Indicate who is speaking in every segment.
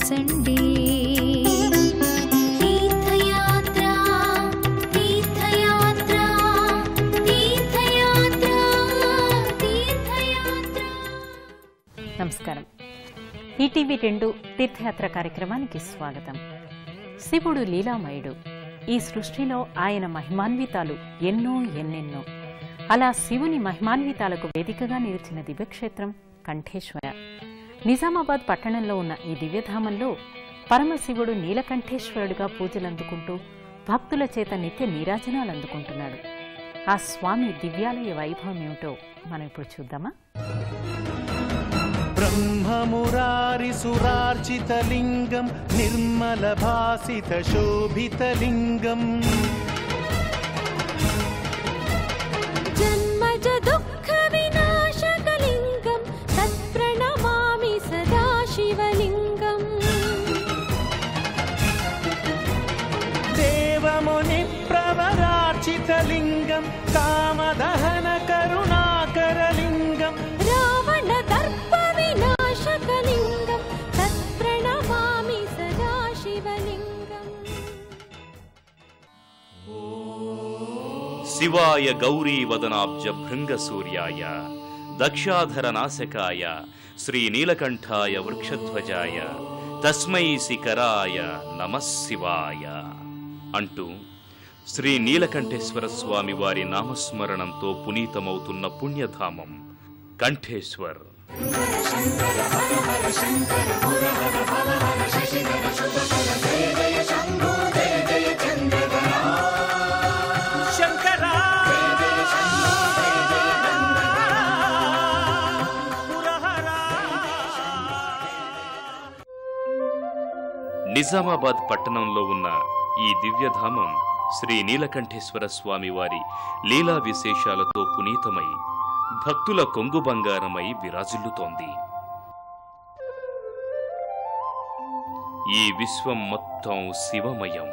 Speaker 1: ఆలకించండి. తీర్థయాత్ర తీర్థయాత్ర తీర్థయాత్ర తీర్థయాత్ర.
Speaker 2: నమస్కారం. ఈటీవీ 2 తీర్థయాత్ర కార్యక్రమానికి స్వాగతం. శివుడు లీలామయుడు. ఈ సృష్టిలో ఆయన మహిమాన్వితాలు ఎన్నెన్నో. అలా శివుని మహిమాన్వితాలకు వేదికగా నిలిచిన దివ్యక్షేత్రం కంఠేశ్వర. నిజామాబాద్ పట్టణంలో ఉన్న ఈ దివ్యధామంలో పరమశివుడు నీలకంఠేశ్వరుడుగా పూజలందుకుంటూ భక్తుల చేత నిత్య నీరాజనాలు అందుకుంటున్నాడు. ఆ స్వామి దివ్యాలయ వైభవం ఏమిటో మనం ఇప్పుడు చూద్దామా?
Speaker 3: బ్రహ్మమురారి సురార్చితలింగం నిర్మల భాసిత శోభితలింగం
Speaker 1: జన్మజ దుఃఖ వినాశకలింగం తత్ప్రణమామి సదా శివలింగం.
Speaker 3: దేవముని ప్రవరార్చితలింగం కామదహన కరుణాకరలింగం
Speaker 1: రావణ దర్ప వినాశకలింగం తత్ప్రణమామి సదా శివలింగం.
Speaker 4: శివాయ గౌరీవదనాబ్జ భృంగ సూర్యాయ దక్షాధర నాశకాయ శ్రీనీలకంఠాయ వృక్షధ్వజాయ తస్మై శిఖరాయ నమఃశివాయ అంటూ శ్రీ నీలకంఠేశ్వర స్వామి వారి నామస్మరణంతో పునీతమవుతున్న పుణ్యధామం కంఠేశ్వర్. నిజామాబాద్ పట్టణంలో ఉన్న ఈ దివ్యధామం శ్రీ నీలకంఠేశ్వర స్వామి వారి లీలా విశేషాలతో పునీతమై భక్తుల కొంగు బంగారమై విరాజిల్లుతోంది. ఈ విశ్వం మొత్తం శివమయం.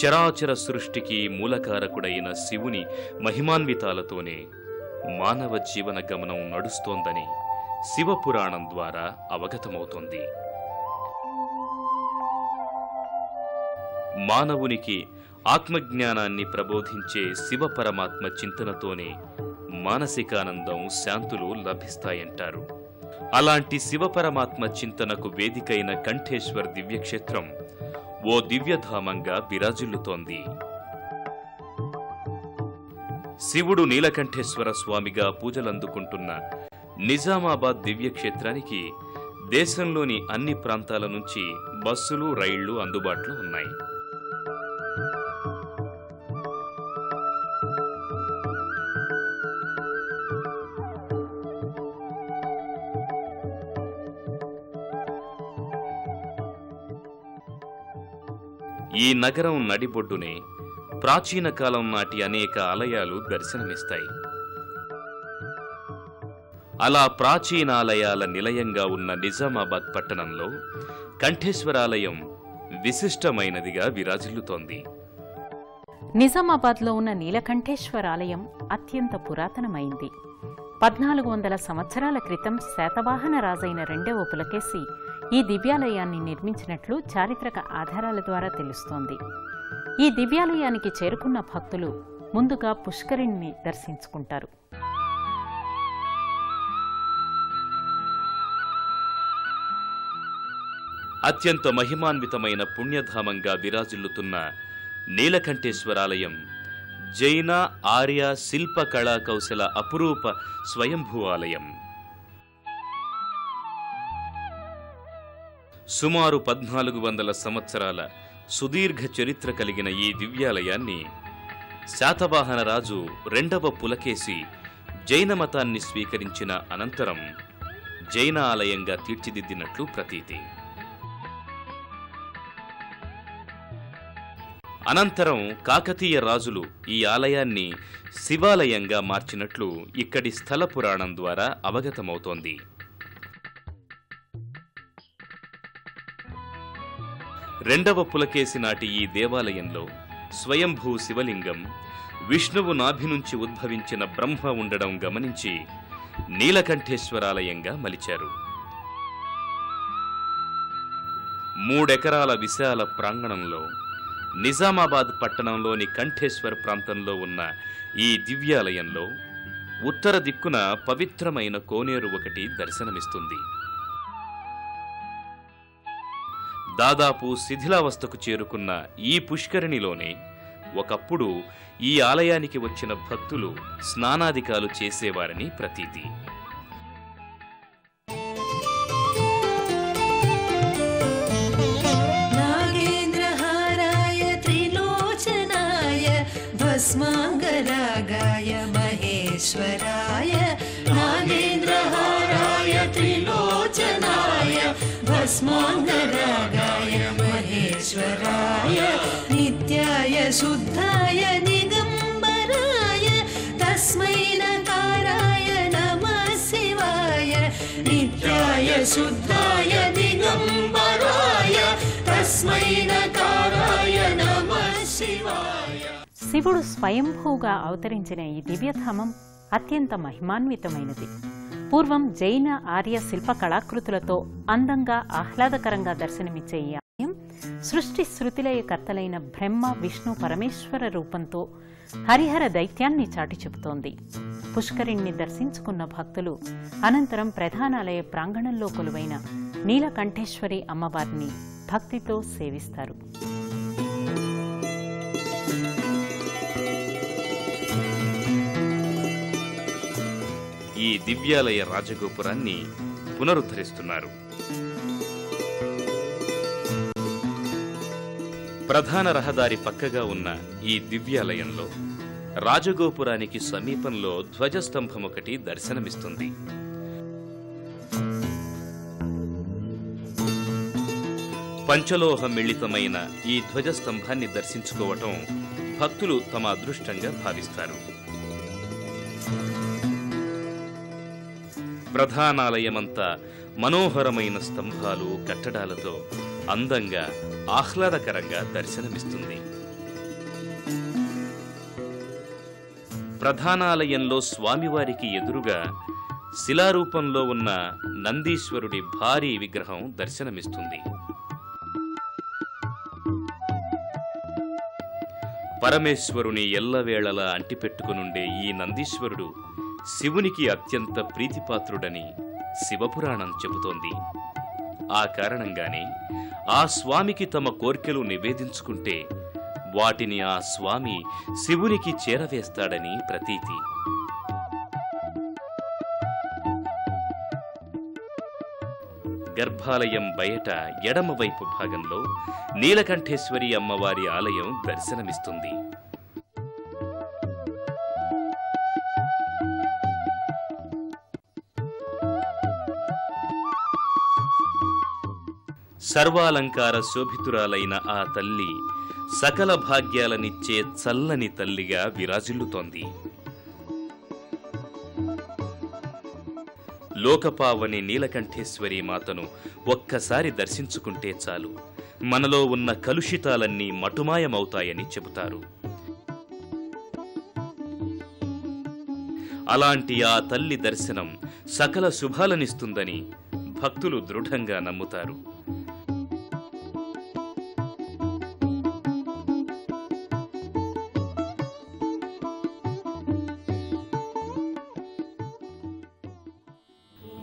Speaker 4: చరాచర సృష్టికి మూలకారకుడైన శివుని మహిమాన్వితాలతోనే మానవ జీవన గమనం నడుస్తోందని శివపురాణం ద్వారా అవగతమవుతోంది. మానవునికి ఆత్మజ్ఞానాన్ని ప్రబోధించే శివ పరమాత్మ చింతనతోనే మానసికానందం, శాంతులు లభిస్తాయంటారు. అలాంటి శివపరమాత్మ చింతనకు వేదికైన కంఠేశ్వర్ దివ్యక్షేత్రం ఓ దివ్యధామంగా విరాజిల్లుతోంది. శివుడు నీలకంఠేశ్వర స్వామిగా పూజలందుకుంటున్న నిజామాబాద్ దివ్యక్షేత్రానికి దేశంలోని అన్ని ప్రాంతాల నుంచి బస్సులు, రైళ్లు అందుబాటులో ఉన్నాయి. ఈ నగరం నడిబొడ్డునే ప్రాచీన కాలం నాటి అనేక ఆలయాలు దర్శనమిస్తాయి. అలా ప్రాచీనాలయాల నిలయంగా ఉన్న నిజామాబాద్ పట్టణంలో కంఠేశ్వరాలయం విశిష్టమైనదిగా విరాజిల్లుతోంది.
Speaker 2: నిజామాబాద్లో ఉన్న నీలకంఠేశ్వర ఆలయం అత్యంత పురాతనమైంది. 1400 సంవత్సరాల క్రితం శాతవాహన రాజైన 2వ పులకేశి ఈ దివ్యాలయాన్ని నిర్మించినట్లు చారిత్రక ఆధారాల ద్వారా తెలుస్తోంది. ఈ దివ్యాలయానికి చేరుకున్న భక్తులు ముందుగా పుష్కరిణిని దర్శించుకుంటారు.
Speaker 4: అత్యంత మహిమాన్వితమైన పుణ్యధామంగా విరాజిల్లుతున్న నీలకంఠేశ్వరాలయం జైన, ఆర్య శిల్ప కళా కౌశల అపురూప స్వయంభూ ఆలయం. సుమారు 1400 సంవత్సరాల సుదీర్ఘ చరిత్ర కలిగిన ఈ దివ్యాలయాన్ని శాతవాహన రాజు 2వ పులకేశి జైన మతాన్ని స్వీకరించిన అనంతరం జైన ఆలయంగా తీర్చిదిద్దినట్లు ప్రతీతి. అనంతరం కాకతీయ రాజులు ఈ ఆలయాన్ని శివాలయంగా మార్చినట్లు ఇక్కడి స్థల పురాణం ద్వారా అవగతమవుతోంది. రెండవ పులకేశి నాటి ఈ దేవాలయంలో స్వయంభూ శివలింగం, విష్ణువు నాభి నుంచి ఉద్భవించిన బ్రహ్మ ఉండడం గమనించి నీలకంఠేశ్వరాలయంగా మలిచారు. 3 ఎకరాల విశాల ప్రాంగణంలో నిజామాబాద్ పట్టణంలోని కంఠేశ్వర్ ప్రాంతంలో ఉన్న ఈ దివ్యాలయంలో ఉత్తర దిక్కున పవిత్రమైన కోనేరు ఒకటి దర్శనమిస్తుంది. దాదాపు శిథిలావస్థకు చేరుకున్న ఈ పుష్కరిణిలోనే ఒకప్పుడు ఈ ఆలయానికి వచ్చిన భక్తులు స్నానాదికాలు చేసేవారని ప్రతీతి.
Speaker 5: నాగేంద్రహారాయ త్రిలోచనాయ భస్మాంగరాగాయ మహేశ్వరాయ నాగేంద్రహారాయ త్రిలోచనాయ భస్మాంగరాగాయ మహేశ్వరాయ నిత్యాయ శుద్ధాయ దిగంబరాయ తస్మై నకారాయ నమః శివాయ నిత్యాయ శుద్ధాయ దిగంబరాయ తస్మై నకారాయ నమః శివాయ.
Speaker 2: శివుడు స్వయంభూగా అవతరించిన ఈ దివ్యధామం అత్యంత మహిమాన్వితమైనది. పూర్వం జైన ఆర్య శిల్ప కళాకృతులతో అందంగా ఆహ్లాదకరంగా దర్శనమిచ్చే ఈ ఆలయం సృష్టి శృతిలయ కర్తలైన బ్రహ్మ విష్ణు పరమేశ్వర రూపంతో హరిహర దైత్యాన్ని చాటి చెబుతోంది. పుష్కరిణిని దర్శించుకున్న భక్తులు అనంతరం ప్రధానాలయ ప్రాంగణంలో కొలువైన నీలకంఠేశ్వరి అమ్మవారిని భక్తితో సేవిస్తారు.
Speaker 4: ఈ దివ్యాలయ రాజగోపురాన్ని పునరుద్ధరిస్తున్నారు. ప్రధాన రహదారి పక్కగా ఉన్న ఈ దివ్యాలయంలో రాజగోపురానికి సమీపంలో ధ్వజస్తంభం ఒకటి దర్శనమిస్తుంది. పంచలోహ మిళితమైన ఈ ధ్వజస్తంభాన్ని దర్శించుకోవటం భక్తులు తమ అదృష్టంగా భావిస్తారు. ప్రధానాలయమంతా మనోహరమైన స్తంభాలు కట్టడాలతో అందంగా ఆహ్లాదకరంగా దర్శనమిస్తుంది. ప్రధానాలయంలో స్వామివారికి ఎదురుగా శిలారూపంలో ఉన్న నందీశ్వరుడి భారీ విగ్రహం దర్శనమిస్తుంది. పరమేశ్వరుని ఎల్లవేళలా అంటిపెట్టుకునుండే ఈ నందీశ్వరుడు శివునికి అత్యంత ప్రీతిపాత్రుడని శివపురాణం చెబుతోంది. ఆ కారణంగానే ఆ స్వామికి తమ కోర్కెలు నివేదించుకుంటే వాటిని ఆ స్వామి శివునికి చేరవేస్తాడని ప్రతీతి. గర్భాలయం బయట ఎడమవైపు భాగంలో నీలకంఠేశ్వరి అమ్మవారి ఆలయం దర్శనమిస్తుంది. సర్వాలంకార శోభితురాలైన ఆ తల్లి సకల భాగ్యాలనిచ్చే చల్లని తల్లిగా విరాజిల్లుతోంది. లోకపావని నీలకంఠేశ్వరి మాతను ఒక్కసారి దర్శించుకుంటే చాలు, మనలో ఉన్న కలుషితాలన్నీ మటుమాయమవుతాయని చెబుతారు. అలాంటి ఆ తల్లి దర్శనం సకల శుభాలనిస్తుందని భక్తులు దృఢంగా నమ్ముతారు.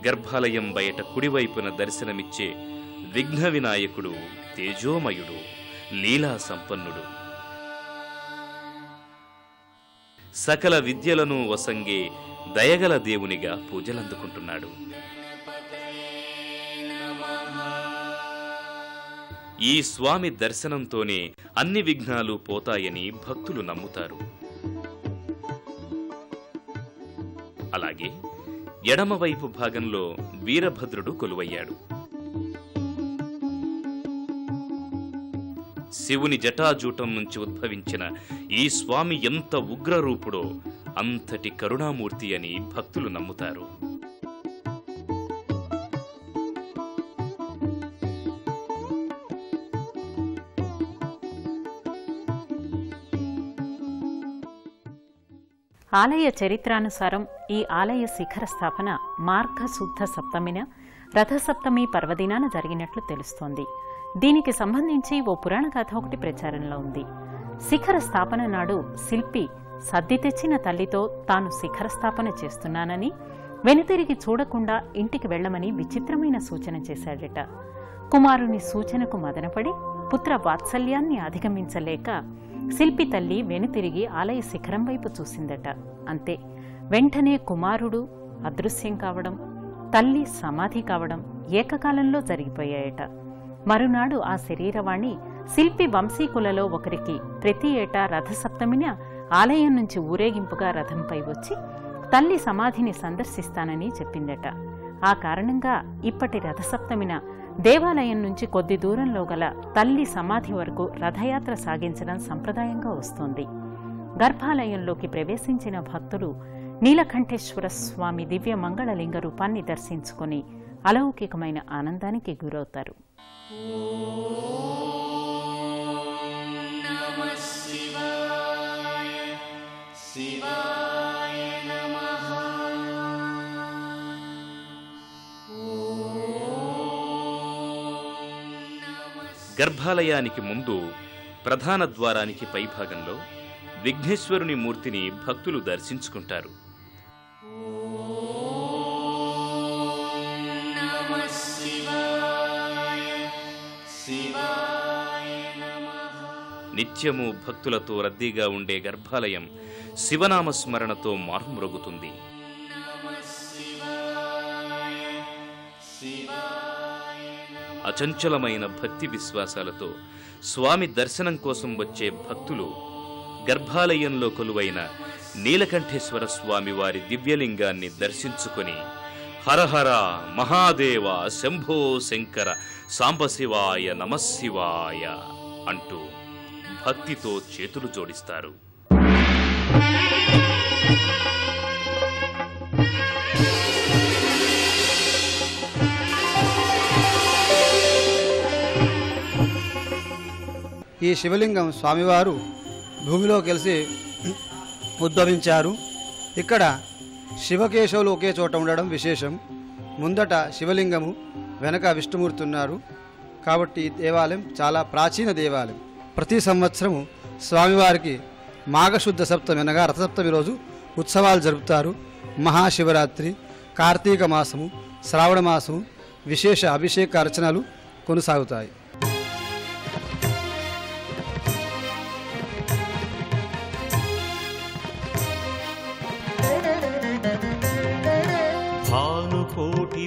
Speaker 4: గర్భాలయం బయట కుడివైపున దర్శనమిచ్చే విఘ్న వినాయకుడు తేజోమయుడు, లీలా సంపన్నుడు. సకల విద్యలను వసంగే దయగల దేవునిగా పూజలందుకుంటున్నాడు. ఈ స్వామి దర్శనంతోనే అన్ని విఘ్నాలు పోతాయని భక్తులు నమ్ముతారు. అలాగే ఎడమవైపు భాగంలో వీరభద్రుడు కొలువయ్యాడు. శివుని జటాజూటం నుంచి ఉద్భవించిన ఈ స్వామి ఎంత ఉగ్రరూపుడో అంతటి కరుణామూర్తి అని భక్తులు నమ్ముతారు.
Speaker 2: ఆలయ చరిత్రానుసారం ఈ ఆలయ శిఖర స్థాపన మార్గశుద్ధ సప్తమిన రథసప్తమి పర్వదినాన జరిగినట్లు తెలుస్తోంది. దీనికి సంబంధించి ఓ పురాణ కథ ఒకటి ప్రచారంలో ఉంది. శిఖర స్థాపన నాడు శిల్పి సద్ది తెచ్చిన తల్లితో తాను శిఖర స్థాపన చేస్తున్నానని, వెనుతిరిగి చూడకుండా ఇంటికి వెళ్లమని విచిత్రమైన సూచన చేశాడట. కుమారుని సూచనకు మదనపడి పుత్ర వాత్సల్యాన్ని అధిగమించలేక శిల్పి తల్లి వెనుతిరిగి ఆలయ శిఖరం వైపు చూసిందట. అంతే, వెంటనే కుమారుడు అదృశ్యం కావడం, తల్లి సమాధి కావడం ఏకకాలంలో జరిగిపోయాయట. మరునాడు ఆ శరీరవాణి శిల్పి వంశీకులలో ఒకరికి ప్రతి ఏటా రథసప్తమిన ఆలయం నుంచి ఊరేగింపుగా రథంపై వచ్చి తల్లి సమాధిని సందర్శిస్తానని చెప్పిందట. ఆ కారణంగా ఇప్పటి రథసప్తమిన దేవాలయం నుంచి కొద్ది దూరంలో గల తల్లి సమాధి వరకు రథయాత్ర సాగించడం సంప్రదాయంగా వస్తోంది. గర్భాలయంలోకి ప్రవేశించిన భక్తులు నీలకంఠేశ్వర స్వామి దివ్య మంగళలింగ రూపాన్ని దర్శించుకుని అలౌకికమైన ఆనందానికి గురవుతారు.
Speaker 4: గర్భాలయానికి ముందు ప్రధాన ద్వారానికి పైభాగంలో విఘ్నేశ్వరుని మూర్తిని భక్తులు దర్శించుకుంటారు. నిత్యము భక్తులతో రద్దీగా ఉండే గర్భాలయం శివనామస్మరణతో మారుమ్రోగుతుంది. అచంచలమైన భక్తి విశ్వాసాలతో స్వామి దర్శనం కోసం వచ్చే భక్తులు గర్భాలయంలో కొలువైన నీలకంఠేశ్వర స్వామి వారి దివ్యలింగాన్ని దర్శించుకొని హరహర మహాదేవ శంభో శంకర సాంబశివాయ నమశివాయ అంటూ భక్తితో చేతులు జోడిస్తారు.
Speaker 6: ఈ శివలింగం స్వామివారు భూమిలో కలిసి ఉద్భవించారు. ఇక్కడ శివకేశవులు ఒకే చోట ఉండడం విశేషం. ముందట శివలింగము, వెనక విష్ణుమూర్తి ఉన్నారు. కాబట్టి ఈ దేవాలయం చాలా ప్రాచీన దేవాలయం. ప్రతి సంవత్సరము స్వామివారికి మాఘశుద్ధ సప్తమి అనగా రథసప్తమి రోజు ఉత్సవాలు జరుపుతారు. మహాశివరాత్రి, కార్తీక మాసము, శ్రావణ మాసము విశేష అభిషేక అర్చనలు కొనసాగుతాయి.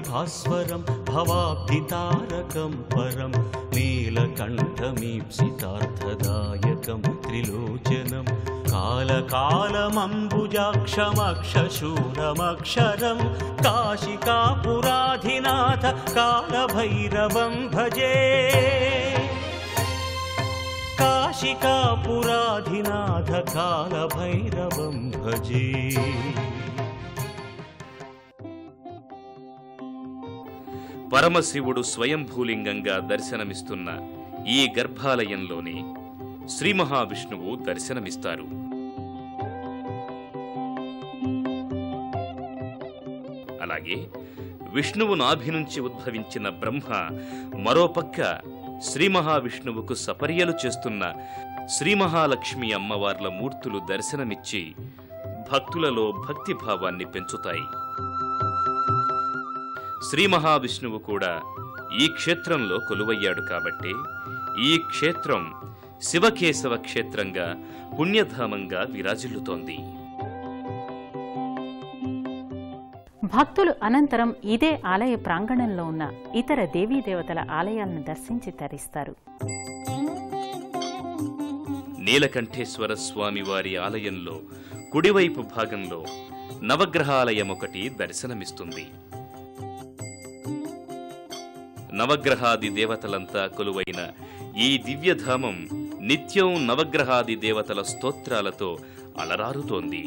Speaker 3: భాస్వరం భవాబ్ధితారకం పరం నీలకంఠమీప్సితార్థదాయకం త్రిలోచనం కాలకాలమంబుజాక్షమక్షశూరమక్షరం కాశికాపురాధినాథ కాలభైరవం భజే కాశికాపురాధినాథ కాలభైరవం భజే.
Speaker 4: పరమశివుడు స్వయంభూలింగంగా దర్శనమిస్తున్న ఈ గర్భాలయంలోనే శ్రీ మహావిష్ణువు దర్శనమిస్తారు. అలాగే విష్ణువు నాభి నుంచి ఉద్భవించిన బ్రహ్మ మరోపక్క శ్రీ మహావిష్ణువుకు సపర్యలు చేస్తున్న శ్రీ మహాలక్ష్మి అమ్మవార్ల మూర్తులు దర్శనమిచ్చి భక్తులలో భక్తిభావాన్ని పెంచుతాయి. శ్రీ మహావిష్ణువు కూడా ఈ క్షేత్రంలో కొలువయ్యాడు కాబట్టి ఈ క్షేత్రం శివకేశవ క్షేత్రంగా పుణ్యధామంగా విరాజిల్లుతోంది.
Speaker 2: భక్తులు అనంతరం ఇదే ఆలయ ప్రాంగణంలో ఉన్న ఇతర దేవీదేవతల ఆలయాలను దర్శించి తరిస్తారు.
Speaker 4: నీలకంఠేశ్వర స్వామి వారి ఆలయంలో కుడివైపు భాగంలో నవగ్రహాలయం ఒకటి దర్శనమిస్తుంది. నవగ్రహాది దేవతలంతా కొలువైన ఈ దివ్యధామం నిత్యం నవగ్రహాది దేవతల స్తోత్రాలతో అలరారుతోంది.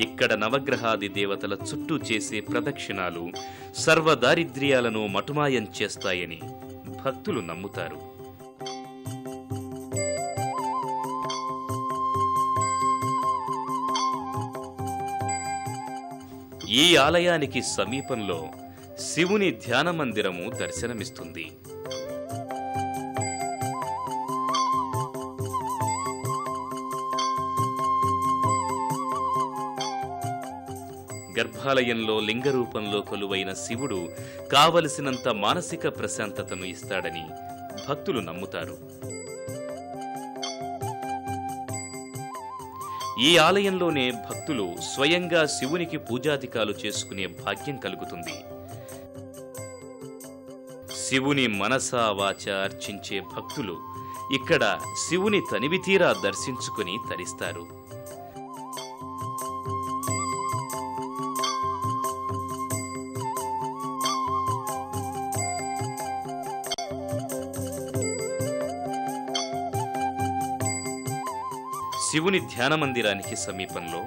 Speaker 4: ఇక్కడ నవగ్రహాది దేవతల చుట్టూ చేసే ప్రదక్షిణాలు సర్వదారిద్ర్యాలను మటుమాయం చేస్తాయని భక్తులు నమ్ముతారు. ఈ ఆలయానికి సమీపంలో శివుని ధ్యాన మందిరము దర్శనమిస్తుంది. గర్భాలయంలో లింగ రూపంలో కొలువైన శివుడు కావలసినంత మానసిక ప్రశాంతతను ఇస్తాడని భక్తులు నమ్ముతారు. ఈ ఆలయంలోనే భక్తులు స్వయంగా శివునికి పూజాధికాలు చేసుకునే భాగ్యం కలుగుతుంది. శివుని మనసా వాచ అర్చించే భక్తులు ఇక్కడ శివుని తనివితీరా దర్శించుకుని తరిస్తారు. శివుని ధ్యాన మందిరానికి సమీపంలో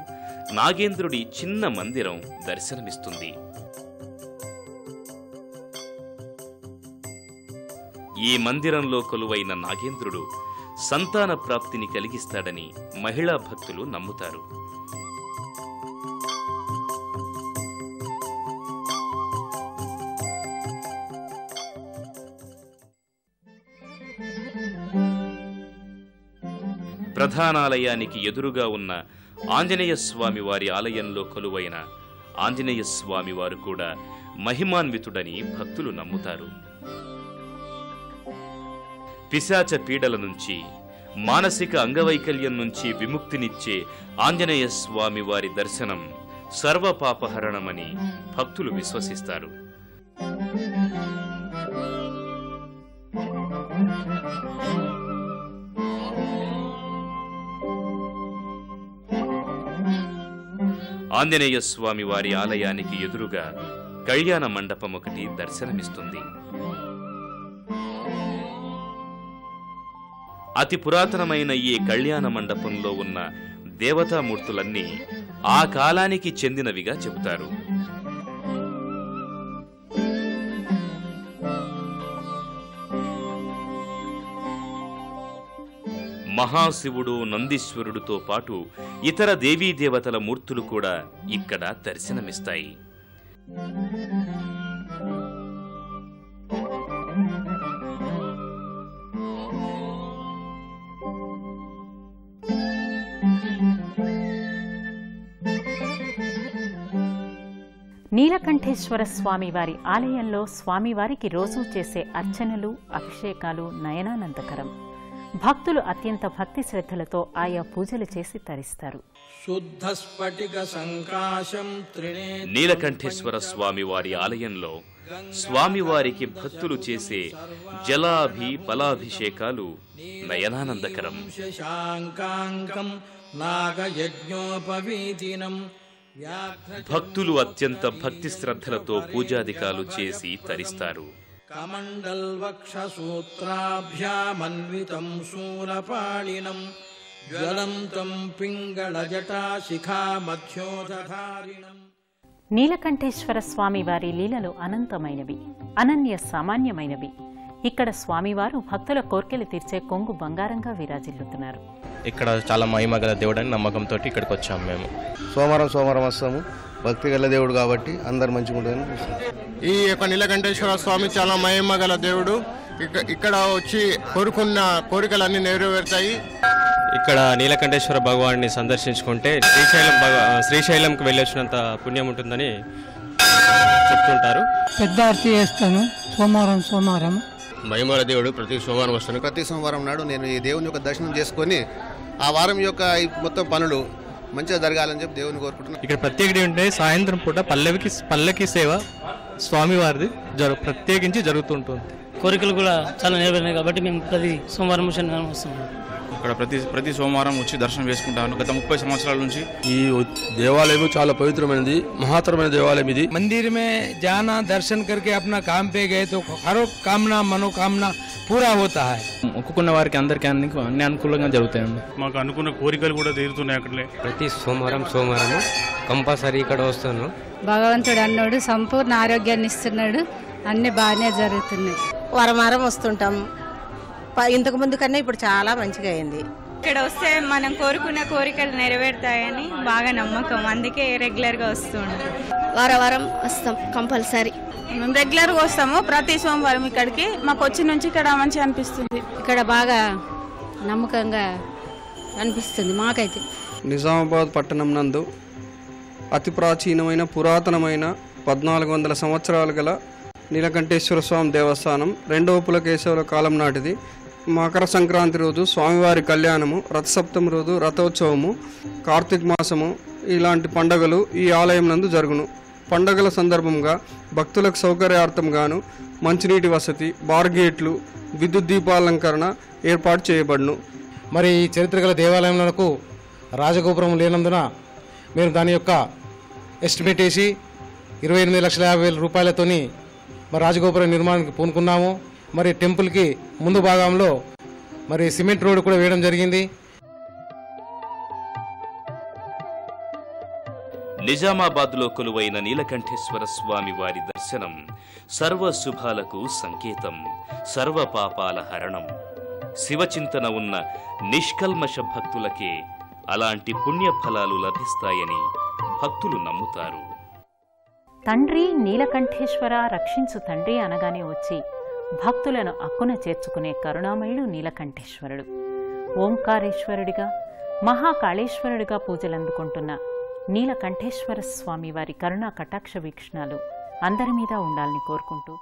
Speaker 4: నాగేంద్రుడి చిన్న మందిరం దర్శనమిస్తుంది. ఈ మందిరంలో కొలువైన నాగేంద్రుడు సంతాన ప్రాప్తిని కలిగిస్తాడని మహిళా భక్తులు నమ్ముతారు. ప్రధానాలయానికి ఎదురుగా ఉన్న ఆంజనేయ స్వామి వారి ఆలయంలో కొలువైన ఆంజనేయ స్వామి వారు కూడా మహిమాన్వితుడని భక్తులు నమ్ముతారు. పిశాచ పీడల నుంచి, మానసిక అంగవైకల్యం నుంచి విముక్తినిచ్చే ఆంజనేయ స్వామి వారి దర్శనం సర్వపాపహరణమని భక్తులు విశ్వసిస్తారు. ఆంజనేయ స్వామి వారి ఆలయానికి ఎదురుగా కళ్యాణ మండపం ఒకటి దర్శనమిస్తుంది. అతి పురాతనమైన ఈ కళ్యాణ మండపంలో ఉన్న దేవతామూర్తులన్నీ ఆ కాలానికి చెందినవిగా చెబుతారు. మహాశివుడు, నందీశ్వరుడితో పాటు ఇతర దేవీ దేవతల మూర్తులు కూడా ఇక్కడ దర్శనమిస్తాయి.
Speaker 2: నీలకంఠేశ్వర స్వామివారి ఆలయంలో స్వామివారికి రోజూ చేసే అర్చనలు, అభిషేకాలు నయనానందకరం. భక్తులు అత్యంత భక్తి శ్రద్ధలతో ఆయా పూజలు చేసి తరిస్తారు.
Speaker 4: నీలకంఠేశ్వర స్వామివారి ఆలయంలో స్వామివారికి భక్తులు చేసే జలాభి ఫలాభిషేకాలు నయనానందకరం. భక్తులు అత్యంత భక్తి శ్రద్ధలతో పూజాధికాలు చేసి తరిస్తారు.
Speaker 7: కమండల్వక్షసూత్రాభ్యామన్వితం శూలపాళినం జ్వలంతం పింగళజటాశిఖామధ్యోదధారిణం.
Speaker 2: నీలకంఠేశ్వర స్వామివారి లీలలు అనంతమైనవి, అనన్య సామాన్యమైనవి. ఇక్కడ స్వామివారు భక్తుల కోర్కెలు తీర్చే కొంగు బంగారంగా విరాజిల్లుతున్నారు.
Speaker 8: ఇక్కడ చాలా మహిమ గల దేవుడు అని నమ్మకంతో ఇక్కడికి వచ్చాము. మేము
Speaker 9: సోమవారం వస్తాము. భక్తి గల దేవుడు కాబట్టి అందరు మంచిగా ఉంటుందని.
Speaker 10: ఈ యొక్క నీలకంఠేశ్వర స్వామి చాలా మహిమ గల దేవుడు. ఇక్కడ వచ్చి కోరుకున్న కోరికలన్నీ నెరవేరుతాయి.
Speaker 8: ఇక్కడ నీలకంఠేశ్వర భగవాన్ని సందర్శించుకుంటే శ్రీశైలంకి వెళ్ళొచ్చినంత పుణ్యం ఉంటుందని చెప్తుంటారు.
Speaker 11: పెద్ద ఆర్తి చేస్తాను సోమవారం.
Speaker 9: మహిమల దేవుడు ప్రతి సోమవారం వస్తాను. ప్రతి సోమవారం నాడు నేను ఈ దేవుని యొక్క దర్శనం చేసుకొని ఆ వారం యొక్క మొత్తం పనులు మంచిగా జరగాలని చెప్పి దేవుని కోరుకుంటున్నాను.
Speaker 8: ఇక్కడ ప్రత్యేకత ఏంటంటే సాయంత్రం పూట పల్లకి సేవ స్వామివారిది ప్రత్యేకించి జరుగుతుంటుంది.
Speaker 11: కోరికలు కూడా చాలా నెరవేరినాయి కాబట్టి మేము ప్రతి సోమవారం శనివారం వస్తున్నాం.
Speaker 12: ఇక్కడ ప్రతి సోమవారం వచ్చి దర్శనం చేసుకుంటాను. గత 30 సంవత్సరాల నుంచి ఈ దేవాలయం చాలా పవిత్రమైనది, మహత్తరమైన దేవాలయం ఇది.
Speaker 11: मंदिर में जाना, दर्शन करके अपना काम पे गए तो हर कामना मनोकामना పూరా होता है.
Speaker 8: మొక్కుకున్న వారికి అందరికీ అన్ని అనుకూలంగా జరుగుతాయండి.
Speaker 12: మాకు అనుకున్న కోరికలు కూడా తీరుతున్నాయి. అక్కడలే
Speaker 13: ప్రతి సోమవారం కంపల్సరీ ఇక్కడ వస్తాను.
Speaker 14: భగవంతుడు అన్నాడు సంపూర్ణ ఆరోగ్యాన్ని ఇస్తున్నాడు, అన్ని బాగానే జరుగుతున్నాయి.
Speaker 15: వారం వస్తుంటాం. ఇంతకు ముందు కన్నా ఇప్పుడు చాలా మంచిగా అయింది. ఇక్కడ వస్తే మనం కోరుకున్న కోరికలు నెరవేరుతాయని బాగా నమ్మకం, అందుకే రెగ్యులర్గా వస్తుంటాం.
Speaker 16: వారం వస్తాం కంపల్సరీ.
Speaker 15: మేము రెగ్యులర్గా వస్తాము ప్రతి సోమవారం ఇక్కడికి. మాకు వచ్చి నుంచి ఇక్కడ మంచిగా అనిపిస్తుంది.
Speaker 14: ఇక్కడ బాగా నమ్మకంగా అనిపిస్తుంది మాకైతే.
Speaker 17: నిజామాబాద్ పట్టణం నందు అతి ప్రాచీనమైన పురాతనమైన 1400 సంవత్సరాలు గల నీలకంఠేశ్వర స్వామి దేవస్థానం. రెండవ పులకేశవుల కాలం నాటిది. మకర సంక్రాంతి రోజు స్వామివారి కళ్యాణము, రథసప్తమి రోజు రథోత్సవము, కార్తీక మాసము ఇలాంటి పండుగలు ఈ ఆలయం నందు జరుగును. పండుగల సందర్భంగా భక్తులకు సౌకర్యార్థం గాను మంచినీటి వసతి, బార్గేట్లు, విద్యుత్ దీపాలంకరణ ఏర్పాటు చేయబడును.
Speaker 18: మరి ఈ చరిత్ర గల దేవాలయంలో రాజగోపురం లేనందున మేము దాని యొక్క ఎస్టిమేట్ వేసి 28,50,000 రూపాయలతోని మరి రాజగోపురం నిర్మాణానికి పూనుకున్నాము. మరి టెంపుల్కి ముందు భాగంలో మరి సిమెంట్ రోడ్డు కూడా వేయడం జరిగింది.
Speaker 4: నిజామాబాద్లో కొలువైన నీలకంఠేశ్వర స్వామి వారి దర్శనం సర్వ శుభాలకు సంకేతం, సర్వ పాపాల హరణం. శివచింతన ఉన్న నిష్కల్మష భక్తులకే అలాంటి పుణ్యఫలాలు లభిస్తాయని భక్తులు నమ్ముతారు.
Speaker 2: తండ్రి నీలకంఠేశ్వర రక్షించు తండ్రి అనగానే వచ్చి భక్తులను అక్కున చేర్చుకునే కరుణామయుడు నీలకంఠేశ్వరుడు. ఓంకారేశ్వరుడిగా, మహాకాళేశ్వరుడిగా పూజలందుకుంటున్న నీలకంఠేశ్వర స్వామి వారి కరుణా కటాక్ష వీక్షణాలు అందరి మీద ఉండాలని కోరుకుంటూ